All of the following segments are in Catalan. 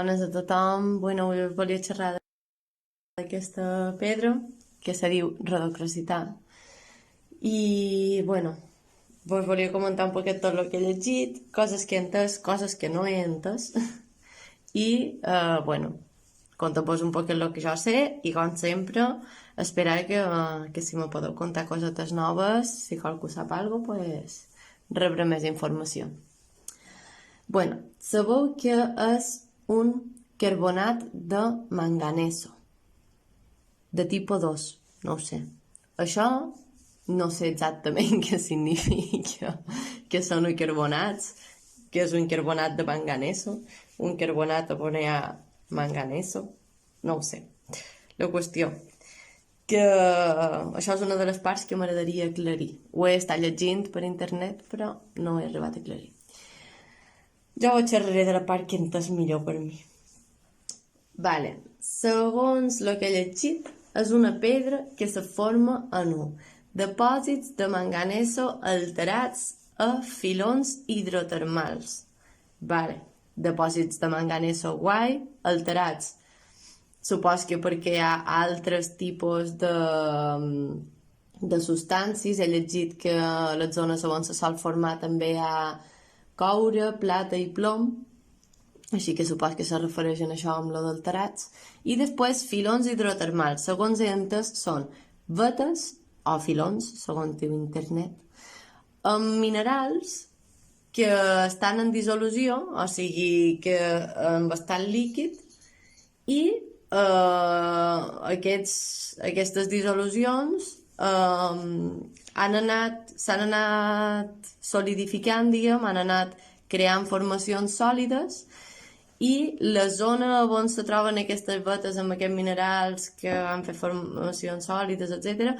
Bones a tothom. Bueno, avui us volia xerrar d'aquesta pedra que se diu rodocrositat. I, bueno, vos volia comentar un poquet tot el que he llegit, coses que he entès, coses que no he entès. I, bueno, contar-vos un poquet el que jo sé i, com sempre, esperar que si me podeu contar cosetes noves, si qualcú sap alguna cosa, pues, rebre més informació. Bueno, sabeu que és un carbonat de manganeso, de tipus 2, no ho sé. Això no sé exactament què significa, què són els carbonats, què és un carbonat de manganeso, un carbonat on hi ha manganeso, no ho sé. La qüestió, que això és una de les parts que m'agradaria aclarir. Ho he estat llegint per internet, però no he arribat a aclarir. Jo ho xerraré de la part que entès millor per mi. Vale, segons el que he llegit, és una pedra que se forma en depòsits de manganeso alterats a filons hidrotermals. Vale, depòsits de manganeso guai, alterats. Supos que perquè hi ha altres tipus de substàncies. He llegit que a les zones on se sol formar també hi ha coure, plata i plom, així que supos que se refereix a això amb lo d'alterats. I després filons hidrotermals, segons he entès, són vetes o filons, segons diu internet, amb minerals que estan en dissolució, o sigui que en bastant líquid, i aquestes dissolucions s'han anat solidificant, diguem, han anat creant formacions sòlides, i la zona on se troben aquestes vetes amb aquests minerals que han fet formacions sòlides, etc.,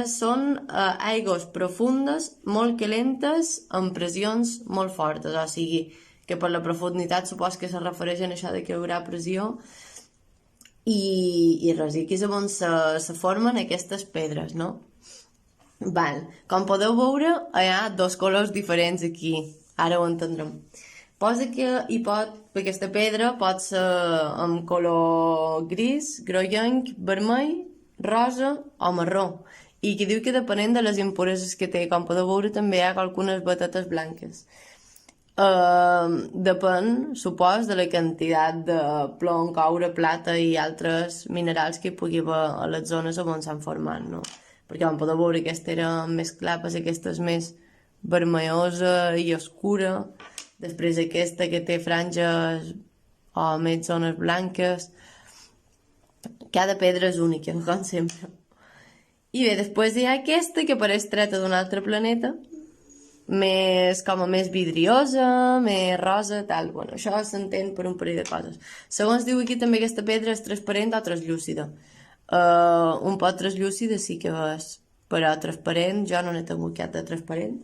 són aigües profundes, molt calentes, amb pressions molt fortes, o sigui que per la profunditat supos que se refereix a això de que hi haurà pressió, i res, i aquí és on se formen aquestes pedres, no? Val. Com podeu veure, hi ha dos colors diferents aquí, ara ho entendrem. Posa que aquesta pedra pot ser amb color gris, groguenc, vermell, rosa o marró, i que diu que depenent de les impureses que té, com podeu veure també hi ha algunes vetetes blanques. Depèn, supos, de la quantitat de plom, coure, plata i altres minerals que hi pugui haver a les zones on s'han format, no? Perquè com podeu veure, aquesta era més clara, aquesta és més vermellosa i oscura, després aquesta que té franges o més zones blanques. Cada pedra és única, com sempre. I bé, després hi ha aquesta que pareix treta d'un altre planeta, més vidriosa, més rosa, tal. Bueno, això s'entén per un parell de coses. Segons diu aquí també aquesta pedra és transparent o translúcida. Un poc translúcida sí que és, però transparent jo no n'he tingut cap de transparent.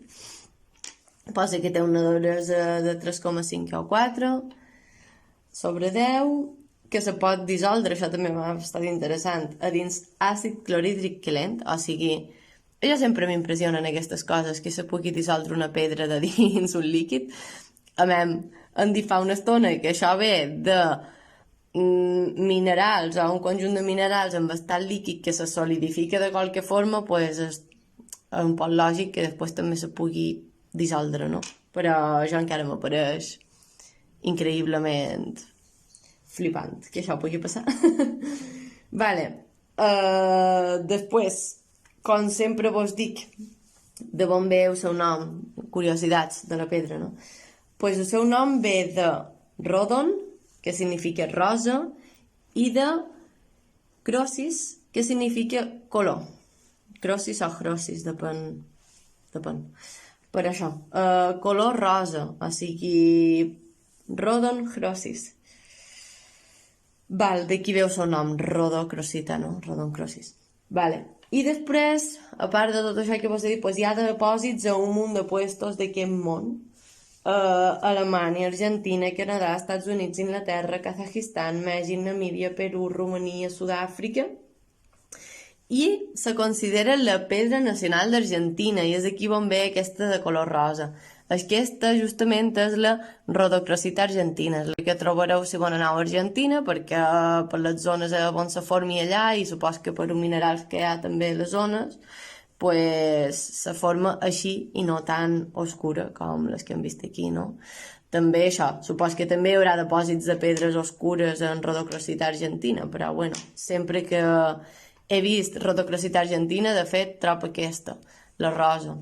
Posa que té una duresa de 3,5 o 4 sobre 10, que se pot dissoldre, això també m'ha estat interessant, a dins àcid clorhídric calent, o sigui, jo sempre m'impressionen aquestes coses, que se pugui dissoldre una pedra de dins un líquid. A més, em dit fa una estona que això ve de minerals o un conjunt de minerals en bastant líquid que se solidifica de qualque forma, pues és un poc lògic que després també se pugui dissoldre, no? Però això encara m'apareix increïblement flipant que això pugui passar. Vale. Després, com sempre vos dic, de on ve el seu nom, curiositats de la pedra, no? Pues el seu nom ve de rodon, que significa rosa, i de crosis, que significa color. Crosis o crosis, depèn. Per això, color rosa, o sigui, rodon crosis. Val, d'aquí veu el seu nom, rodocrosita, no? Rodoncrosis. Vale. I després, a part de tot això que vos he dit, pues hi ha depòsits a un munt de puestos d'aquest món. Alemanya, Argentina, Canadà, Estats Units, Inglaterra, Kazajistan, Mèxic, Namíbia, Perú, Romania, Sud-àfrica. I se considera la pedra nacional d'Argentina, i és aquí on ve aquesta de color rosa. Aquesta justament és la rodocrosita argentina, és la que trobareu si bon aneu a Argentina, perquè per les zones on se formi allà i supos que per uns minerals que hi ha també a les zones, pues se forma així i no tan oscura com les que hem vist aquí, no? També això, supos que també hi haurà depòsits de pedres oscures en rodocrosita argentina, però bueno, sempre que he vist rodocrosita argentina, de fet, trobo aquesta, la rosa.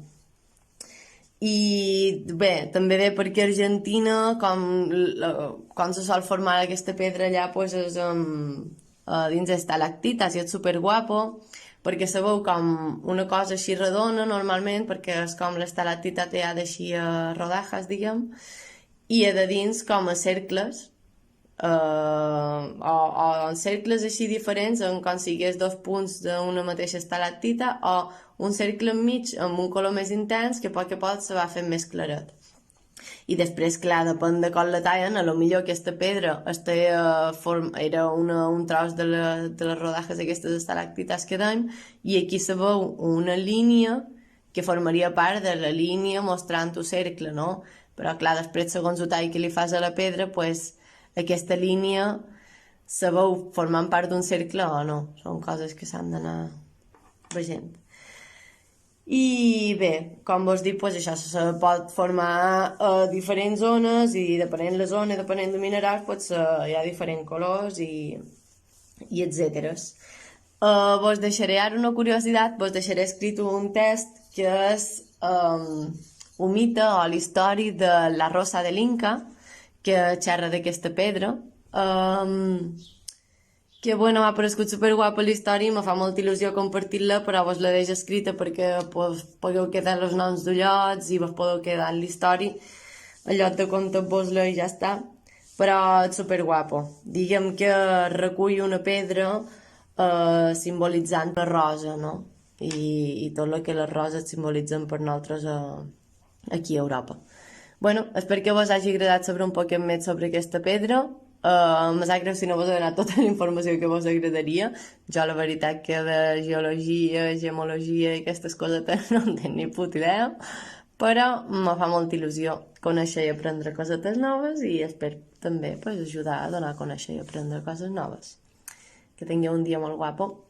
I bé, també ve perquè Argentina, quan se sol formar aquesta pedra allà, pues és dins estalactites i és superguapo, perquè sabeu com una cosa així redona normalment, perquè és com l'estalactita té d'així a rodajes, diguem, i a de dins com a cercles, o en cercles així diferents, en com sigués dos punts d'una mateixa estalactita, o un cercle enmig amb un color més intens que a poc se va fent més claret. I després, clar, depèn de com la tallen, a lo millor aquesta pedra era un tros de les rodajes d'aquestes estalactites que dèiem, i aquí se veu una línia que formaria part de la línia mostrant un cercle, no? Però, clar, després, segons el tall que li fas a la pedra, pues, aquesta línia se veu formant part d'un cercle o no. Són coses que s'han d'anar veient. I bé, com vos dic, pues això se pot formar a diferents zones i depenent la zona, depenent de minerals, pues, hi ha diferents colors i etcèteres. Vos deixaré ara una curiositat, vos deixaré escrit un text que és un mite o l'història de la Rosa de l'Inca, que xerra d'aquesta pedra, que bueno, m'ha paregut superguapa la història i me fa molta il·lusió compartir-la, però vos la deixo escrita perquè pues, podeu quedar els noms de llocs i vos podeu quedar en la història, en lloc de contar-vos-la i ja està, però és superguapo. Diguem que recull una pedra simbolitzant la rosa, no? I tot el que les roses simbolitzen per nosaltres aquí a Europa. Bueno, espero que vos hagi agradat saber un poquet més sobre aquesta pedra. Me sap greu si no vos he donat tota la informació que vos agradaria. Jo la veritat que de geologia, gemologia i aquestes cosetes no en tinc ni puta idea, però me fa molta il·lusió conèixer i aprendre cosetes noves i espero també pues, ajudar a donar a conèixer i aprendre coses noves. Que tingueu un dia molt guapo.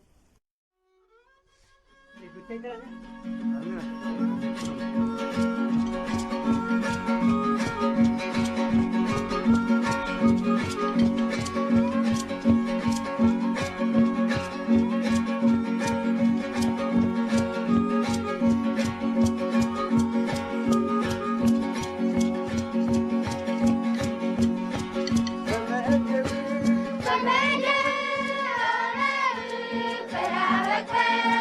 Vermelho, vermelho, vermelho,